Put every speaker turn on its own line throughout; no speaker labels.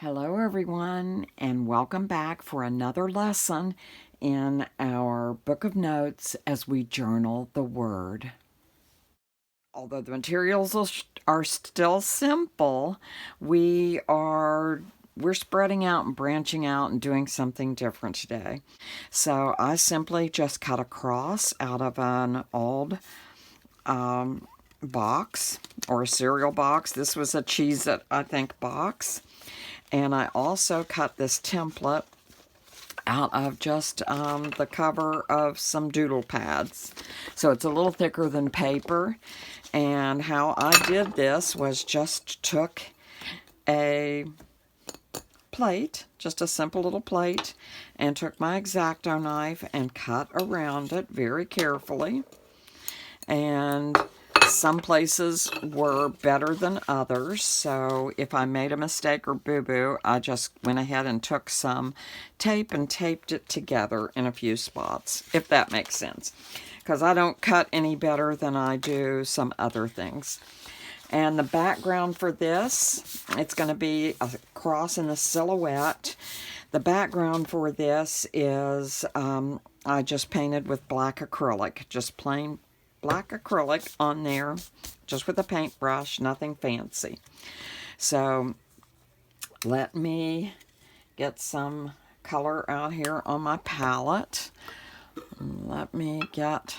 Hello everyone, and welcome back for another lesson in our book of notes as we journal the Word. Although the materials are still simple, we're spreading out and branching out and doing something different today. So I simply just cut a cross out of an old box or a cereal box. This was a Cheez-It, I think, box. And I also cut this template out of just the cover of some doodle pads. So it's a little thicker than paper. And how I did this was just took a plate, just a simple little plate, and took my X-Acto knife and cut around it very carefully. And some places were better than others, so if I made a mistake or boo-boo, I just went ahead and took some tape and taped it together in a few spots, if that makes sense. Because I don't cut any better than I do some other things. And the background for this, it's going to be a cross in the silhouette. The background for this is I just painted with black acrylic, just plain black acrylic on there, just with a paintbrush, nothing fancy. So let me get some color out here on my palette. Let me get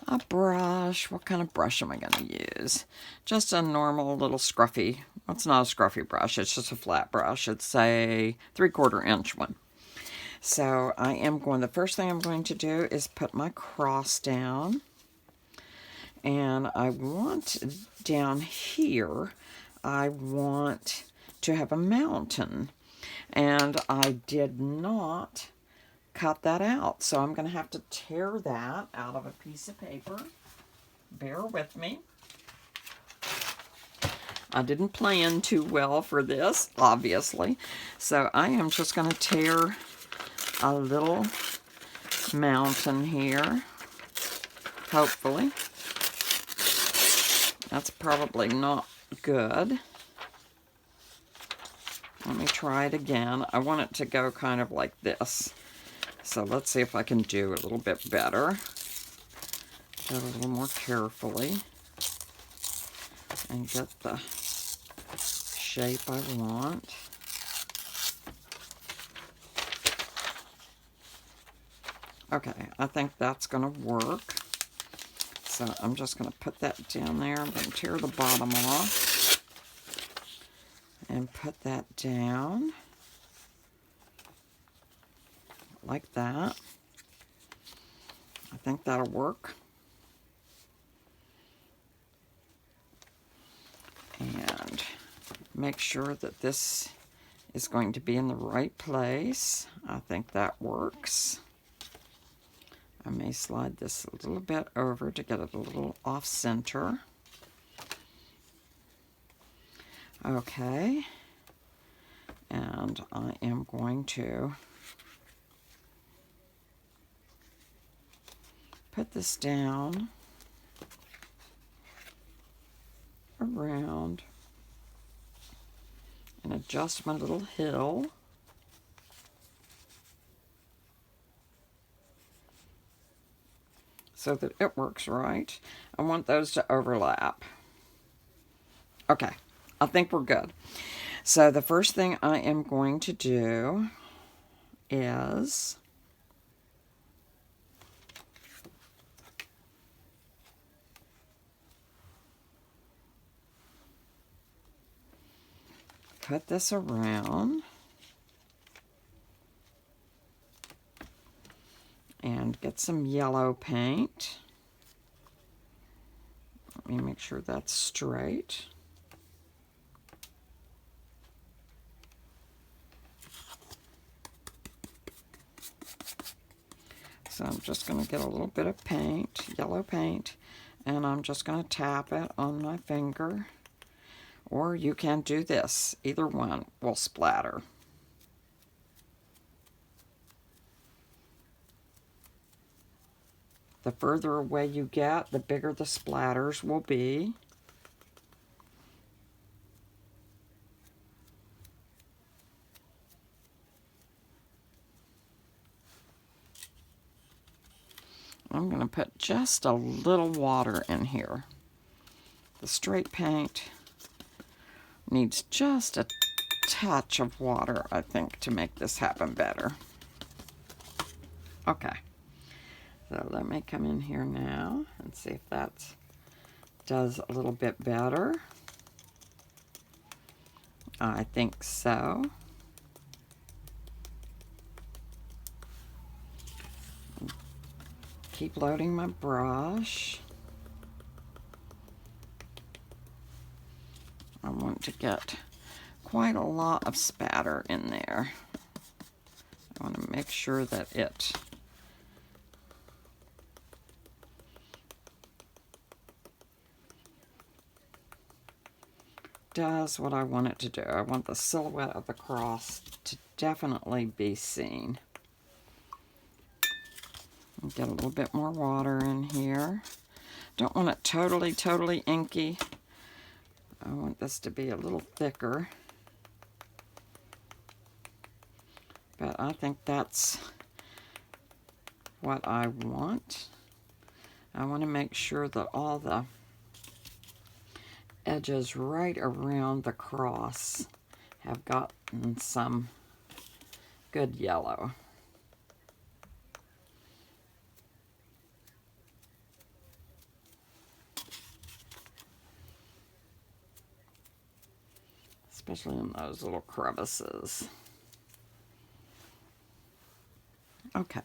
a brush. What kind of brush am I going to use? Just a normal little scruffy. It's not a scruffy brush, it's just a flat brush. It's a 3/4 inch one. So the first thing I'm going to do is put my cross down. And I want down here, I want to have a mountain. And I did not cut that out. So I'm going to have to tear that out of a piece of paper. Bear with me. I didn't plan too well for this, obviously. So I am just going to tear a little mountain here, hopefully. That's probably not good. Let me try it again. I want it to go kind of like this. So let's see if I can do it a little bit better. Do it a little more carefully. And get the shape I want. Okay, I think that's going to work. So I'm just going to put that down there. I'm going to tear the bottom off and put that down like that. I think that'll work. And make sure that this is going to be in the right place. I think that works. I may slide this a little bit over to get it a little off center. Okay. And I am going to put this down around and adjust my little hill. So that it works right. I want those to overlap. Okay, I think we're good. So the first thing I am going to do is put this around. And get some yellow paint. Let me make sure that's straight. So I'm just going to get a little bit of paint, yellow paint, and I'm just going to tap it on my finger. Or you can do this. Either one will splatter. The further away you get, the bigger the splatters will be. I'm going to put just a little water in here. The straight paint needs just a touch of water, I think, to make this happen better. Okay, so let me come in here now and see if that does a little bit better. I think so. Keep loading my brush. I want to get quite a lot of spatter in there. I want to make sure that it does what I want it to do. I want the silhouette of the cross to definitely be seen. Get a little bit more water in here. Don't want it totally inky. I want this to be a little thicker. But I think that's what I want. I want to make sure that all the edges right around the cross have gotten some good yellow. Especially in those little crevices. Okay,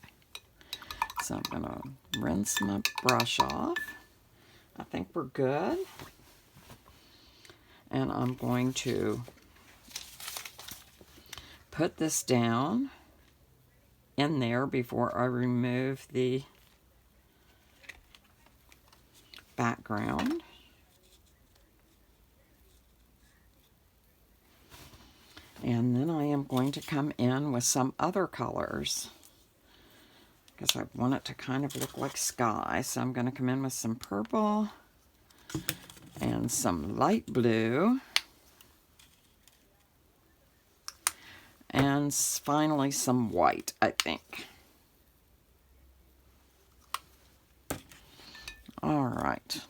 so I'm going to rinse my brush off. I think we're good. And I'm going to put this down in there before I remove the background. And then I am going to come in with some other colors, because I want it to kind of look like sky. So I'm going to come in with some purple and some light blue. And finally some white, I think. All right.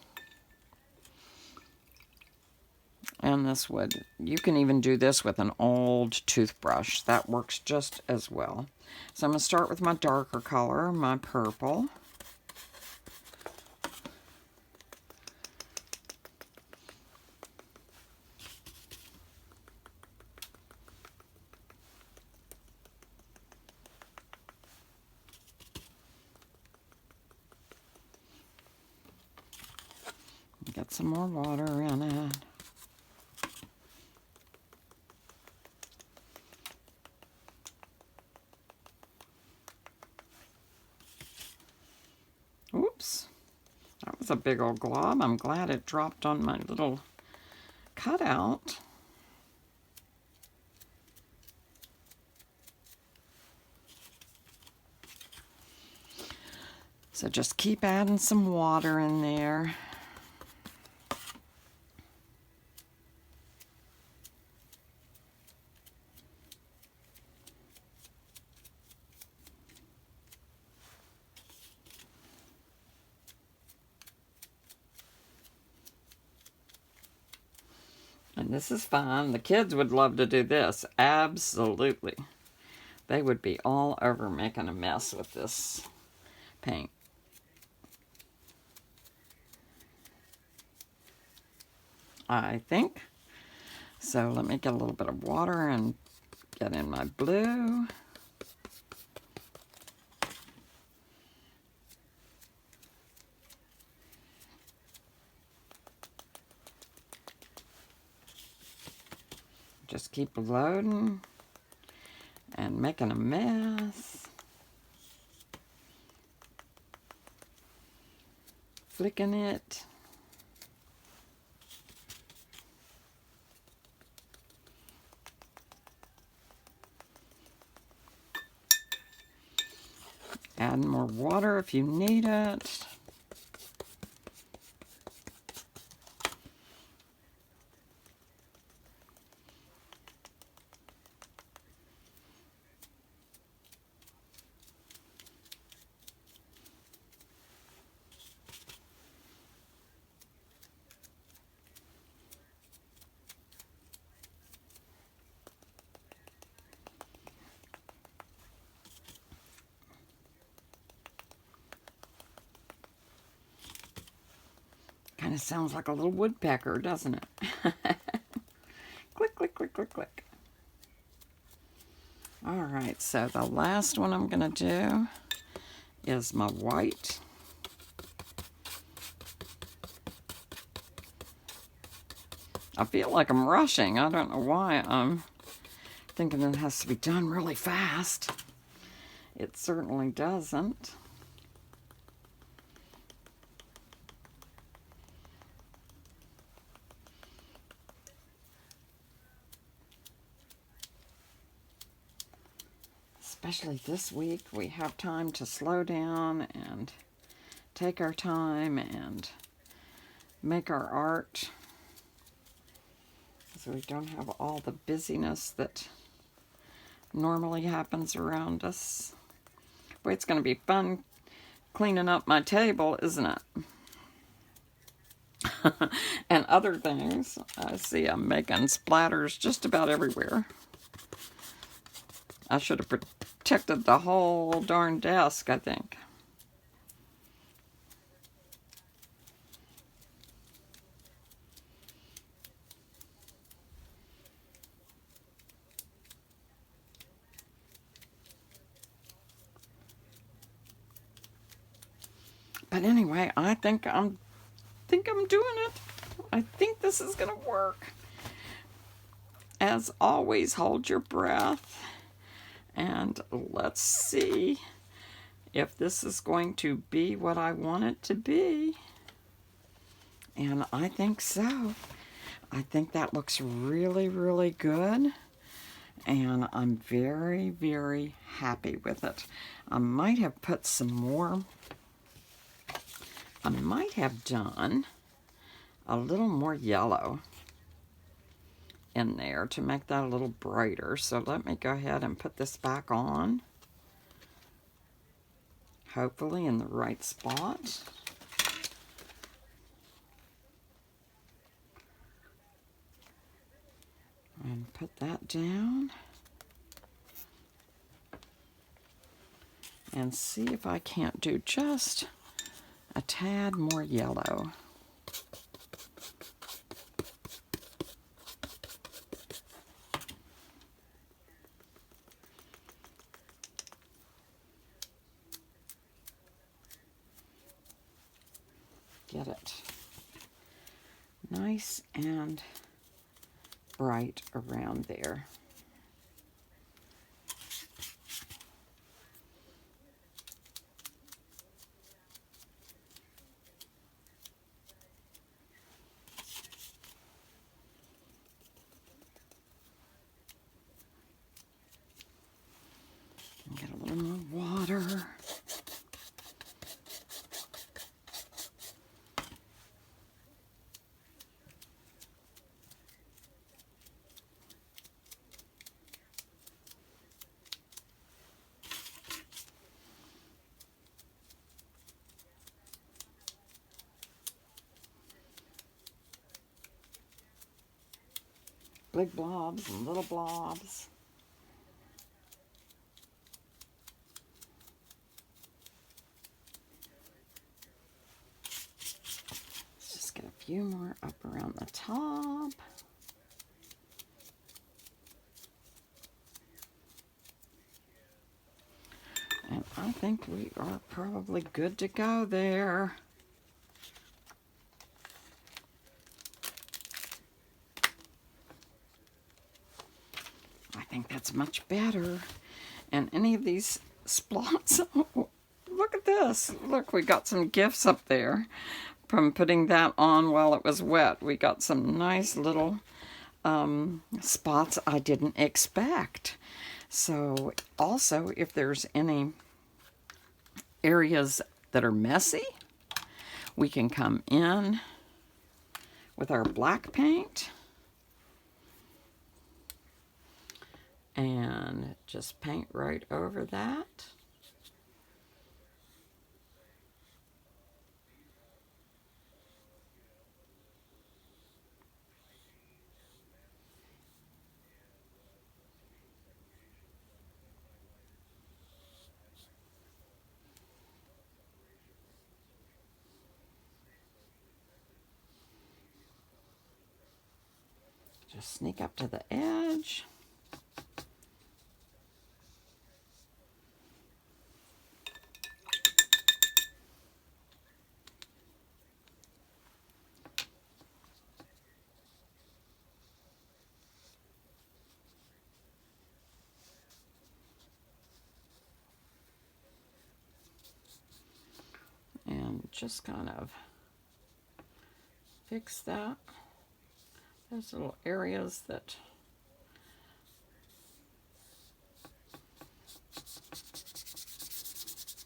And this would, you can even do this with an old toothbrush. That works just as well. So I'm going to start with my darker color, my purple. Get some more water in it. Oops, that was a big old glob. I'm glad it dropped on my little cutout. So just keep adding some water in there. And this is fine. The kids would love to do this. Absolutely. They would be all over making a mess with this paint. I think. So let me get a little bit of water and get in my blue. Just keep loading and making a mess. Flicking it. Add more water if you need it. of sounds like a little woodpecker, doesn't it? Click, click, click, click, click. All right, so the last one I'm going to do is my white. I feel like I'm rushing. I don't know why. I'm thinking it has to be done really fast. It certainly doesn't. Especially this week, we have time to slow down and take our time and make our art, so we don't have all the busyness that normally happens around us. Boy, it's going to be fun cleaning up my table, isn't it? And other things. I see I'm making splatters just about everywhere. I should have protected the whole darn desk, I think. But anyway, I think I'm doing it. I think this is going to work. As always, hold your breath. And let's see if this is going to be what I want it to be. And I think so. I think that looks really, really good. And I'm very, very happy with it. I might have put some more. I might have done a little more yellow in there to make that a little brighter. So let me go ahead and put this back on. Hopefully in the right spot. And put that down. And see if I can't do just a tad more yellow. Get it nice and bright around there. Get a little more water. Big blobs and little blobs. Let's just get a few more up around the top. And I think we are probably good to go there. I think that's much better. And any of these splots, oh, look at this. Look, we got some gifts up there from putting that on while it was wet. We got some nice little spots I didn't expect. So also, if there's any areas that are messy, we can come in with our black paint and just paint right over that. Just sneak up to the edge. And just kind of fix that. There's little areas that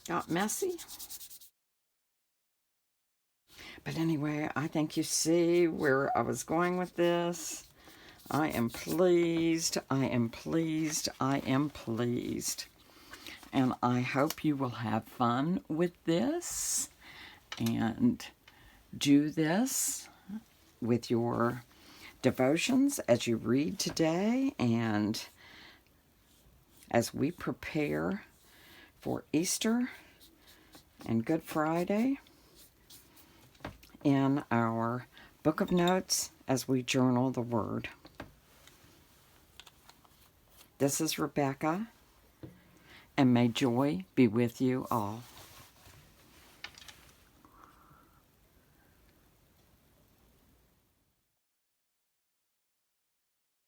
got messy. But anyway, I think you see where I was going with this. I am pleased, I am pleased, I am pleased. And I hope you will have fun with this and do this with your devotions as you read today and as we prepare for Easter and Good Friday in our book of notes as we journal the Word. This is Rebecca, and may joy be with you all.